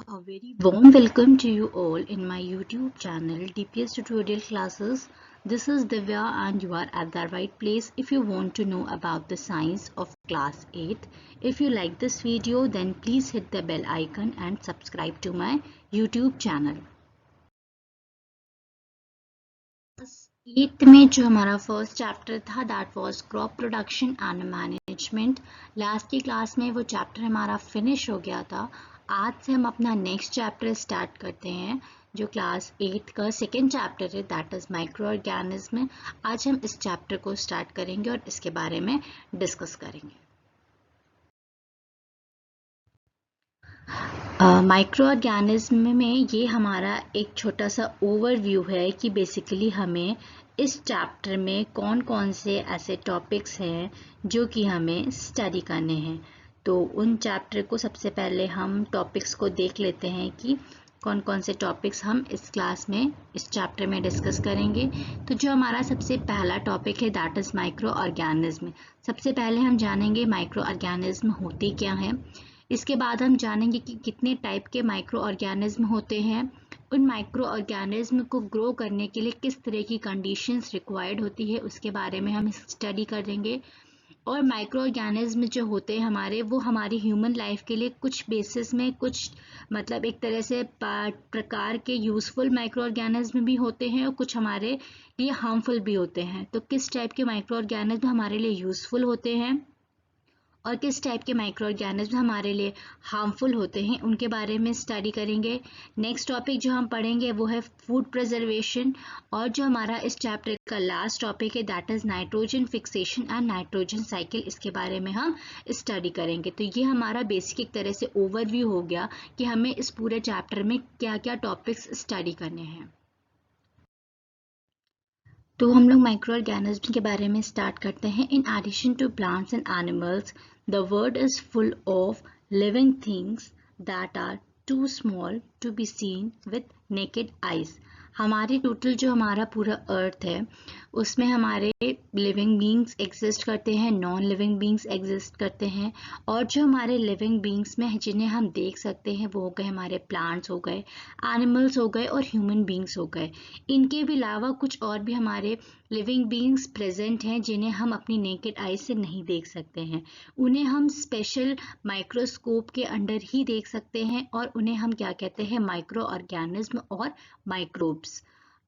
A very warm welcome to you all in my YouTube channel DPS Tutorial Classes. This is Divya and you are at the right place if you want to know about the science of class 8. If you like this video then please hit the bell icon and subscribe to my YouTube channel. Class 8 में जो हमारा first chapter था that was crop production and management. Last की class में वो chapter हमारा finish हो गया था. आज से हम अपना नेक्स्ट चैप्टर स्टार्ट करते हैं जो क्लास 8 का सेकेंड चैप्टर है दैट इज माइक्रो ऑर्गेनिज्म. आज हम इस चैप्टर को स्टार्ट करेंगे और इसके बारे में डिस्कस करेंगे. माइक्रो ऑर्गेनिज्म में ये हमारा एक छोटा सा ओवरव्यू है कि बेसिकली हमें इस चैप्टर में कौन कौन से ऐसे टॉपिक्स हैं जो कि हमें स्टडी करने हैं. तो उन चैप्टर को सबसे पहले हम टॉपिक्स को देख लेते हैं कि कौन कौन से टॉपिक्स हम इस क्लास में इस चैप्टर में डिस्कस करेंगे. तो जो हमारा सबसे पहला टॉपिक है दैट इज़ माइक्रो ऑर्गेनिज्म. सबसे पहले हम जानेंगे माइक्रो ऑर्गेनिज्म होती क्या है. इसके बाद हम जानेंगे कि कितने टाइप के माइक्रो ऑर्गेनिज्म होते हैं. उन माइक्रो ऑर्गेनिज्म को ग्रो करने के लिए किस तरह की कंडीशंस रिक्वायर्ड होती है उसके बारे में हम स्टडी करेंगे. और माइक्रो ऑर्गेनिज्म जो होते हैं हमारे वो हमारी ह्यूमन लाइफ के लिए कुछ बेसिस में कुछ मतलब एक तरह से प्रकार के यूजफुल माइक्रो ऑर्गेनिज्म भी होते हैं और कुछ हमारे लिए हार्मफुल भी होते हैं. तो किस टाइप के माइक्रो ऑर्गेनिज्म हमारे लिए यूजफुल होते हैं और किस टाइप के माइक्रो ऑर्गेनिज्म हमारे लिए हार्मफुल होते हैं उनके बारे में स्टडी करेंगे. नेक्स्ट टॉपिक जो हम पढ़ेंगे वो है फूड प्रिजर्वेशन. और जो हमारा इस चैप्टर का लास्ट टॉपिक है that is nitrogen fixation and nitrogen cycle. इसके बारे में हम स्टडी करेंगे. तो ये हमारा बेसिक एक तरह से ओवरव्यू हो गया कि हमें इस पूरे चैप्टर में क्या क्या टॉपिक्स स्टडी करने हैं. तो हम लोग माइक्रो ऑर्गेनिज्म के बारे में स्टार्ट करते हैं. In addition to plants and animals the world is full of living things that are too small to be seen with naked eyes. हमारे टोटल जो हमारा पूरा अर्थ है उसमें हमारे लिविंग बींग्स एग्जिस्ट करते हैं, नॉन लिविंग बींग्स एग्जिस्ट करते हैं. और जो हमारे लिविंग बींग्स में जिन्हें हम देख सकते हैं वो हो गए हमारे प्लांट्स हो गए, एनिमल्स हो गए और ह्यूमन बींग्स हो गए. इनके भी अलावा कुछ और भी हमारे लिविंग बींग्स प्रेजेंट हैं जिन्हें हम अपनी नेकेड आई से नहीं देख सकते हैं. उन्हें हम स्पेशल माइक्रोस्कोप के अंडर ही देख सकते हैं और उन्हें हम क्या कहते हैं माइक्रो ऑर्गेनिज्म और माइक्रोब्स.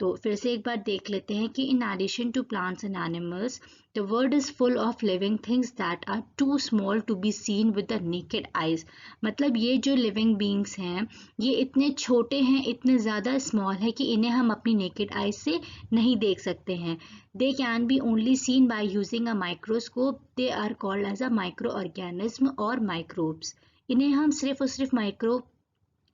तो फिर से एक बार देख लेते हैं कि in addition to plants and animals the world is full of living things that are too small to be seen with the naked eyes. मतलब ये जो लिविंग बींग्स हैं ये इतने छोटे हैं, इतने ज़्यादा स्मॉल है कि इन्हें हम अपनी नेकेड आइज से नहीं देख सकते हैं. They can be only seen by using a microscope. They are called as a microorganism और माइक्रोब्स. इन्हें हम सिर्फ और सिर्फ माइक्रो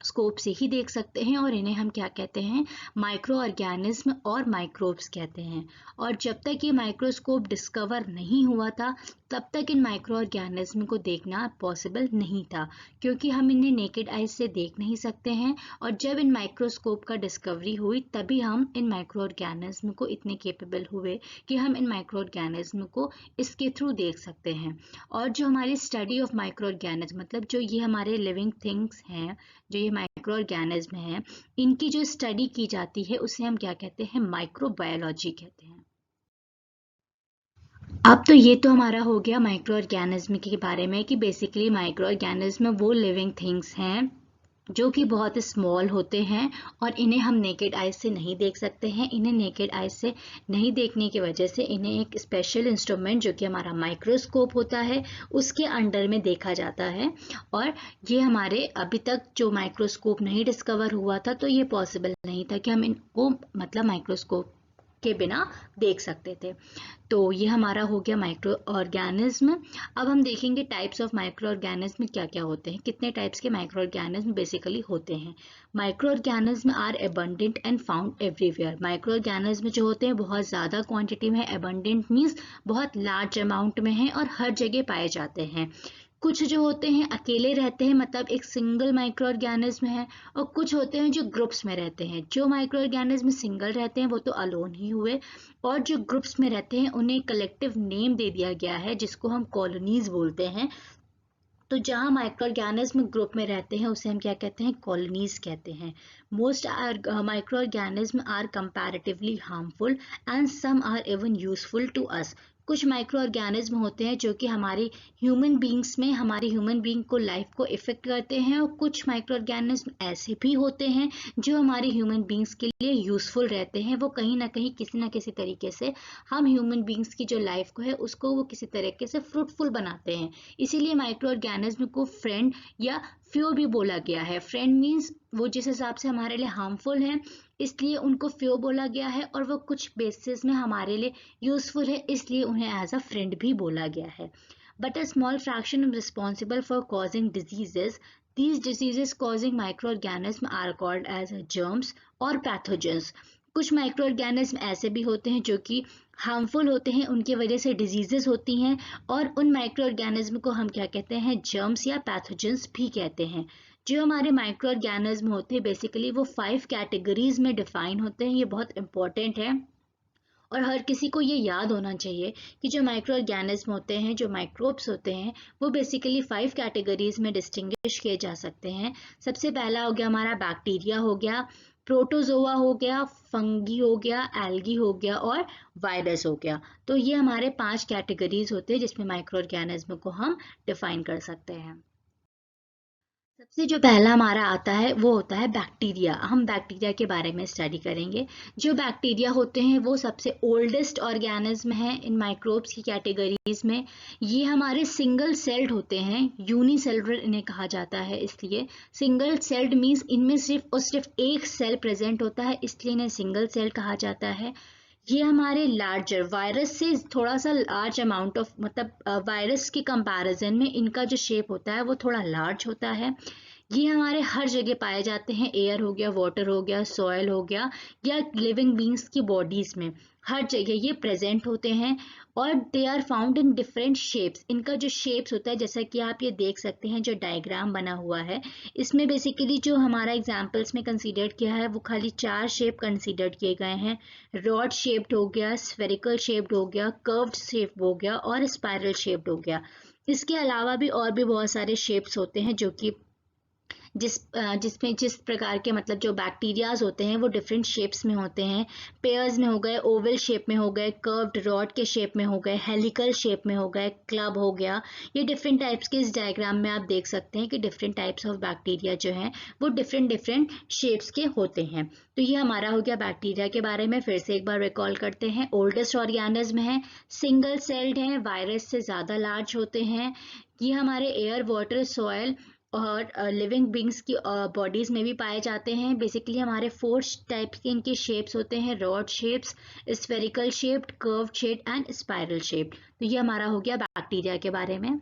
स्कोप से ही देख सकते हैं और इन्हें हम क्या कहते हैं माइक्रो ऑर्गेनिज्म और माइक्रोब्स कहते हैं. और जब तक ये माइक्रोस्कोप डिस्कवर नहीं हुआ था तब तक इन माइक्रो ऑर्गेनिज्म को देखना पॉसिबल नहीं था क्योंकि हम इन्हें नेकेड आइज से देख नहीं सकते हैं. और जब इन माइक्रोस्कोप का डिस्कवरी हुई तभी हम इन माइक्रो ऑर्गेनिज्म को इतने केपेबल हुए कि हम इन माइक्रो ऑर्गेनिज्म को इसके थ्रू देख सकते हैं. और जो हमारी स्टडी ऑफ माइक्रो ऑर्गेनिज्म मतलब जो ये हमारे लिविंग थिंग्स हैं जो ये माइक्रो ऑर्गेनिज्म हैं इनकी जो स्टडी की जाती है उसे हम क्या कहते हैं माइक्रोबायोलॉजी कहते हैं. अब तो ये तो हमारा हो गया माइक्रो ऑर्गेनिज्म के बारे में कि बेसिकली माइक्रो ऑर्गेनिज्म वो लिविंग थिंग्स हैं जो कि बहुत स्मॉल होते हैं और इन्हें हम नेकेड आइज से नहीं देख सकते हैं. इन्हें नेकेड आइज से नहीं देखने की वजह से इन्हें एक स्पेशल इंस्ट्रूमेंट जो कि हमारा माइक्रोस्कोप होता है उसके अंडर में देखा जाता है. और ये हमारे अभी तक जो माइक्रोस्कोप नहीं डिस्कवर हुआ था तो ये पॉसिबल नहीं था कि हम इनको मतलब माइक्रोस्कोप के बिना देख सकते थे. तो ये हमारा हो गया माइक्रो ऑर्गेनिज्म. अब हम देखेंगे टाइप्स ऑफ माइक्रो ऑर्गेनिज्म क्या क्या होते हैं, कितने टाइप्स के माइक्रो ऑर्गेनिज्म बेसिकली होते हैं. Microorganism are abundant and found everywhere. Microorganism जो होते हैं बहुत ज़्यादा क्वांटिटी में, एबंडेंट मीन्स बहुत लार्ज अमाउंट में है और हर जगह पाए जाते हैं. कुछ जो होते हैं अकेले रहते हैं मतलब एक सिंगल माइक्रो ऑर्गेनिज्म है और कुछ होते हैं जो ग्रुप्स में रहते हैं. जो माइक्रो ऑर्गेनिज्म सिंगल रहते हैं वो तो अलोन ही हुए और जो ग्रुप्स में रहते हैं उन्हें कलेक्टिव नेम दे दिया गया है जिसको हम कॉलोनीज बोलते हैं. तो जहाँ माइक्रो ऑर्गेनिज्म ग्रुप में रहते हैं उसे हम क्या कहते हैं, कॉलोनीज कहते हैं। Most microorganism are comparatively harmful and some are even useful to us. कुछ माइक्रो ऑर्गेनिज्म होते हैं जो कि हमारी ह्यूमन बींग्स में हमारी ह्यूमन बींग को लाइफ को इफेक्ट करते हैं, और कुछ माइक्रो ऑर्गेनिज्म ऐसे भी होते हैं जो हमारी ह्यूमन बींग्स के लिए यूजफुल रहते हैं। वो कहीं ना कहीं किसी ना किसी तरीके से हम ह्यूमन बींग्स की जो लाइफ को है उसको वो किसी तरीके से फ्रूटफुल बनाते हैं। इसीलिए माइक्रो ऑर्गेनिज्म को फ्रेंड या फ्यो भी बोला गया है। फ्रेंड मीन्स वो जिस हिसाब से हमारे लिए हार्मफुल हैं इसलिए उनको फ्यो बोला गया है, और वो कुछ बेसिस में हमारे लिए यूजफुल है इसलिए उन्हें एज अ फ्रेंड भी बोला गया है। But a small fraction responsible for causing diseases, these diseases causing microorganisms are called as germs और pathogens। कुछ माइक्रो ऑर्गेनिज्म ऐसे भी होते हैं जो कि हार्मफुल होते हैं, उनकी वजह से डिजीजेस होती हैं, और उन माइक्रो ऑर्गेनिज्म को हम क्या कहते हैं, जर्म्स या पैथोजेंस भी कहते हैं। जो हमारे माइक्रो ऑर्गेनिज्म होते हैं बेसिकली वो 5 कैटेगरीज में डिफाइन होते हैं। ये बहुत इंपॉर्टेंट है और हर किसी को ये याद होना चाहिए कि जो माइक्रो ऑर्गेनिज्म होते हैं, जो माइक्रोब्स होते हैं, वो बेसिकली 5 कैटेगरीज में डिस्टिंग्विश किए जा सकते हैं। सबसे पहला हो गया हमारा बैक्टीरिया हो गया, प्रोटोजोआ हो गया, फंगी हो गया, एल्गी हो गया और वायरस हो गया। तो ये हमारे 5 कैटेगरीज होते हैं जिसमें माइक्रो ऑर्गेनिज्म को हम डिफाइन कर सकते हैं। सबसे जो पहला हमारा आता है वो होता है बैक्टीरिया। हम बैक्टीरिया के बारे में स्टडी करेंगे। जो बैक्टीरिया होते हैं वो सबसे ओल्डेस्ट ऑर्गेनिज्म है इन माइक्रोब्स की कैटेगरीज में। ये हमारे सिंगल सेल्ड होते हैं, यूनिसेलुलर इन्हें कहा जाता है। इसलिए सिंगल सेल्ड मीन्स इनमें सिर्फ और सिर्फ एक सेल प्रेजेंट होता है, इसलिए इन्हें सिंगल सेल कहा जाता है। ये हमारे लार्जर वायरस से थोड़ा सा लार्ज अमाउंट ऑफ मतलब वायरस के कंपैरिजन में इनका जो शेप होता है वो थोड़ा लार्ज होता है। ये हमारे हर जगह पाए जाते हैं, एयर हो गया, वाटर हो गया, सॉयल हो गया, या लिविंग बींग्स की बॉडीज में हर जगह ये प्रेजेंट होते हैं, और they are found in different shapes. इनका जो शेप्स होता है जैसा कि आप ये देख सकते हैं जो डायग्राम बना हुआ है, इसमें बेसिकली जो हमारा एग्जाम्पल्स में कंसीडर किया है वो खाली 4 शेप कंसीडर किए गए हैं। रॉड शेप्ड हो गया, स्फेरिकल शेप्ड हो गया, कर्व्ड शेप हो गया और स्पाइरल शेप्ड हो गया। इसके अलावा भी और भी बहुत सारे शेप्स होते हैं जो कि जिसमें जिस प्रकार के मतलब जो बैक्टीरियाज होते हैं वो डिफरेंट शेप्स में होते हैं। पेयर्स में हो गए, ओवल शेप में हो गए, कर्व्ड रॉड के शेप में हो गए, हेलिकल शेप में हो गए, क्लब हो गया। ये डिफरेंट टाइप्स के इस डायग्राम में आप देख सकते हैं कि डिफरेंट टाइप्स ऑफ बैक्टीरिया जो हैं वो डिफरेंट डिफरेंट शेप्स के होते हैं। तो ये हमारा हो गया बैक्टीरिया के बारे में। फिर से एक बार रिकॉल करते हैं। ओल्डेस्ट ऑर्गेनिज्म है, सिंगल सेल्ड है, वायरस से ज़्यादा लार्ज होते हैं। ये हमारे एयर, वाटर, सॉयल और लिविंग बींग्स की बॉडीज में भी पाए जाते हैं। बेसिकली हमारे 4 टाइप के इनके शेप्स होते हैं, rod shapes, spherical shaped, curved shape and spiral shape. तो ये हमारा हो गया बैक्टीरिया के बारे में।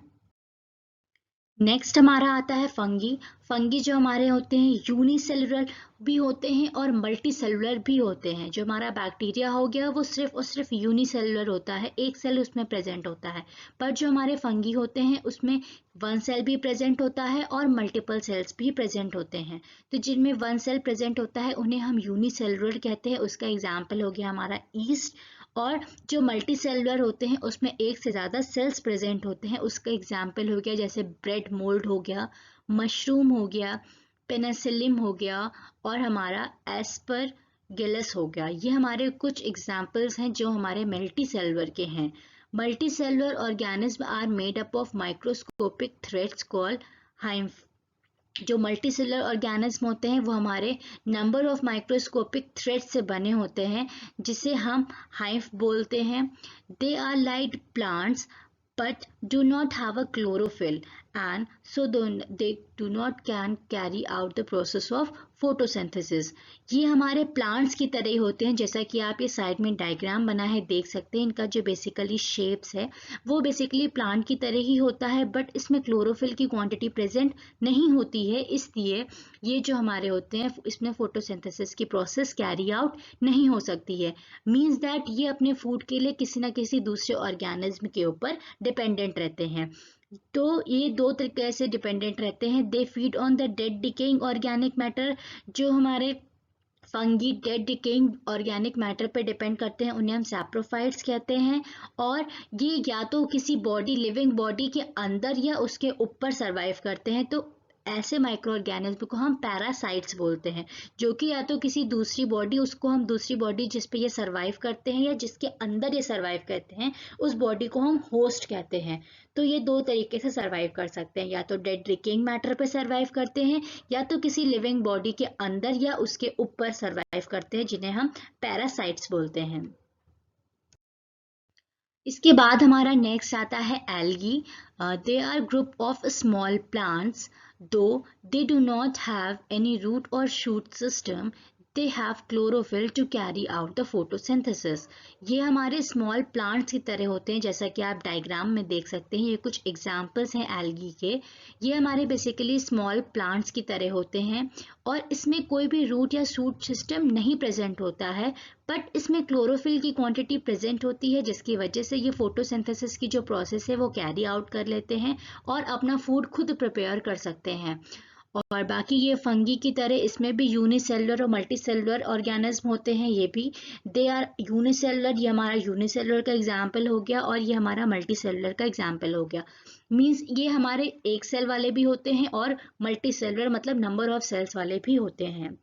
नेक्स्ट हमारा आता है फंगी। फंगी जो हमारे होते हैं यूनिसेलुलर भी होते हैं और मल्टी सेलुलर भी होते हैं। जो हमारा बैक्टीरिया हो गया वो सिर्फ और सिर्फ यूनिसेलुलर होता है, एक सेल उसमें प्रेजेंट होता है। पर जो हमारे फंगी होते हैं उसमें 1 सेल भी प्रेजेंट होता है और मल्टीपल सेल्स भी प्रेजेंट होते हैं। तो जिनमें 1 सेल प्रेजेंट होता है उन्हें हम यूनिसेलुलर कहते हैं। उसका एग्जाम्पल हो गया हमारा ईस्ट। और जो मल्टी सेलुलर होते हैं उसमें एक से ज़्यादा सेल्स प्रेजेंट होते हैं। उसका एग्जाम्पल हो गया जैसे ब्रेड मोल्ड हो गया, मशरूम हो गया, पेनिसिलियम हो गया और हमारा एस्परगिलस हो गया। ये हमारे कुछ एग्जाम्पल्स हैं जो हमारे मल्टी सेलुलर के हैं। Multicellular organism are made up of microscopic threads called hyphae. जो मल्टी सेलुलर ऑर्गेनिज्म होते हैं वो हमारे नंबर ऑफ माइक्रोस्कोपिक थ्रेड से बने होते हैं जिसे हम हाइफ बोलते हैं। They are like plants but do not have a chlorophyll and so they do not can carry out the process of photosynthesis। ये हमारे प्लांट्स की तरह ही होते हैं, जैसा कि आप ये साइड में डायग्राम बना है देख सकते हैं। इनका जो बेसिकली शेप्स है वो बेसिकली प्लांट की तरह ही होता है, बट इसमें क्लोरोफिल की क्वांटिटी प्रेजेंट नहीं होती है, इसलिए ये जो हमारे होते हैं इसमें फोटोसिंथेसिस की प्रोसेस कैरी आउट नहीं हो सकती है। मीन्स दैट ये अपने फूड के लिए किसी न किसी दूसरे ऑर्गेनिज्म के ऊपर डिपेंडेंट रहते हैं। तो ये 2 तरीके से डिपेंडेंट रहते हैं। They feed on the dead decaying organic matter. जो हमारे fungi dead decaying organic matter पे डिपेंड करते हैं, उन्हें हम सैप्रोफाइट्स कहते हैं। और ये या तो किसी बॉडी लिविंग बॉडी के अंदर या उसके ऊपर सरवाइव करते हैं, तो ऐसे माइक्रो ऑर्गेनिज्म को हम पैरासाइट्स बोलते हैं, जो कि या तो किसी दूसरी बॉडी, उसको हम दूसरी बॉडी जिस पे ये सरवाइव करते हैं या जिसके अंदर ये सरवाइव करते हैं, उस बॉडी को हम होस्ट कहते हैं। तो ये दो तरीके से सरवाइव कर सकते हैं, या तो डेड डिकेइंग मैटर पे सरवाइव करते हैं या तो किसी लिविंग बॉडी के अंदर या उसके ऊपर सरवाइव करते हैं, जिन्हें हम पैरासाइट्स बोलते हैं। इसके बाद हमारा नेक्स्ट आता है algae. They are group of small plants, though they do not have any root और shoot system, they have chlorophyll to carry out the photosynthesis. ये हमारे स्मॉल प्लांट्स की तरह होते हैं, जैसा कि आप डायग्राम में देख सकते हैं। ये कुछ एग्जाम्पल्स हैं एल्गी के। ये हमारे बेसिकली स्मॉल प्लांट्स की तरह होते हैं और इसमें कोई भी रूट या शूट सिस्टम नहीं प्रेजेंट होता है, बट इसमें क्लोरोफिल की क्वांटिटी प्रेजेंट होती है, जिसकी वजह से ये फोटोसिंथेसिस की जो प्रोसेस है वो कैरी आउट कर लेते हैं और अपना फूड खुद प्रिपेयर कर सकते हैं। और बाकी ये फंगी की तरह इसमें भी यूनिसेलुलर और मल्टीसेलुलर ऑर्गेनिज्म होते हैं। ये भी दे आर यूनिसेलुलर, ये हमारा यूनिसेलुलर का एग्जाम्पल हो गया और ये हमारा मल्टीसेलुलर का एग्जाम्पल हो गया। मीन्स ये हमारे एक सेल वाले भी होते हैं और मल्टीसेलुलर मतलब नंबर ऑफ सेल्स वाले भी होते हैं।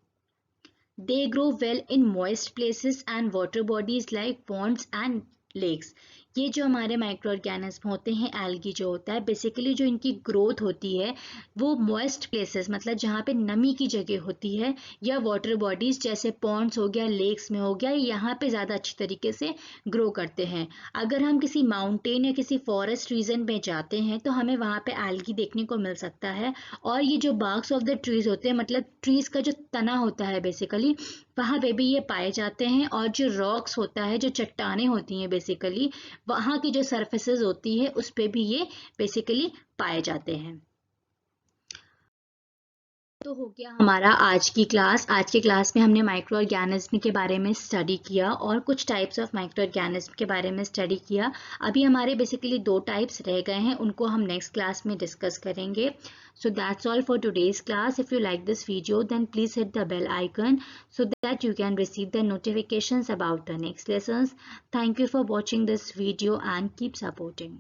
They grow well in moist places and water bodies like ponds and lakes. ये जो हमारे माइक्रो ऑर्गेनिज्म होते हैं, एल्गी जो होता है, बेसिकली जो इनकी ग्रोथ होती है वो मॉइस्ट प्लेसेस मतलब जहाँ पे नमी की जगह होती है, या वाटर बॉडीज जैसे पॉन्ड्स हो गया, लेक्स में हो गया, यहाँ पे ज़्यादा अच्छी तरीके से ग्रो करते हैं। अगर हम किसी माउंटेन या किसी फॉरेस्ट रीजन में जाते हैं तो हमें वहाँ पे एल्गी देखने को मिल सकता है। और ये जो बार्क्स ऑफ द ट्रीज होते हैं, मतलब ट्रीज का जो तना होता है बेसिकली, वहाँ पे भी ये पाए जाते हैं। और जो रॉक्स होता है, जो चट्टानें होती हैं बेसिकली, वहाँ की जो सरफेसेस होती है उस पे भी ये बेसिकली पाए जाते हैं। तो हो गया हमारा आज की क्लास। आज की क्लास में हमने माइक्रो ऑर्गेनिज्म के बारे में स्टडी किया और कुछ टाइप्स ऑफ माइक्रो ऑर्गेनिज्म के बारे में स्टडी किया। अभी हमारे बेसिकली 2 टाइप्स रह गए हैं, उनको हम नेक्स्ट क्लास में डिस्कस करेंगे। So that's all for today's class. If you like this video, then please hit the bell icon so that you can receive the notifications about the next lessons. Thank you for watching this video and keep supporting.